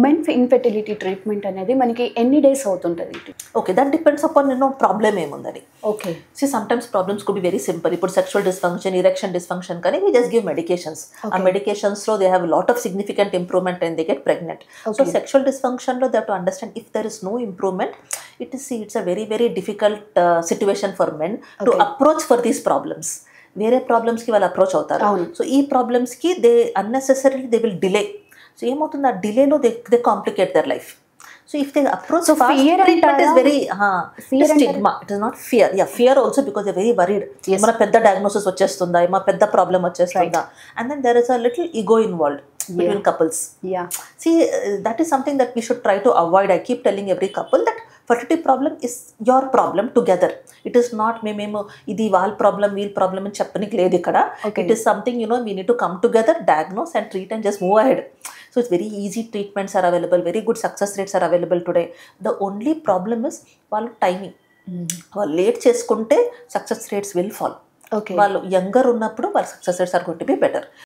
Men infertility treatment అనేది మనకి ఎన్ని డేస్ అవుతుంటుంది? Okay, that depends upon problem ఏముందని. Okay. See, sometimes problems could be very simple. ఇప్పుడు సెక్షువల్ డిస్ఫంక్షన్, ఇరెక్షన్ డిస్ఫంక్షన్ కానీ we just give medications. ఆ మెడికేషన్స్లో they have a lot of significant improvement and they get pregnant. So sexual dysfunction లో they have to understand if there is no improvement, it's a very very difficult situation for men to approach for these problems. వేరే ప్రాబ్లమ్స్కి వాళ్ళు approach అవుతారు. So ఈ ప్రాబ్లమ్స్కి they unnecessarily they will delay. So ఏమవుతుంది, ఆ డిలేలో they complicate their life. So if they approach fast, treatment is very stigma. It is not fear. Yeah, fear also because they're very worried. Mana pedda diagnosis vachestunda, ma pedda problem vachestunda, and then there is a little ego involved between couples. Yeah. See, that is something that we should try to avoid. I keep telling every couple that fertility problem is your problem together. It is not మేము ఇది వాళ్ళ problem వీళ్ళ problem అని చెప్పనికి లేదు ఇక్కడ. It is something, we need to come together, diagnose and treat and just move ahead. So it's very easy, treatments are available, very good success rates are available today. The only problem is వాళ్ళ timing. వాళ్ళు late చేసుకుంటే success rates will fall. వాళ్ళు younger ఉన్నప్పుడు వాళ్ళ success rates are going to be better.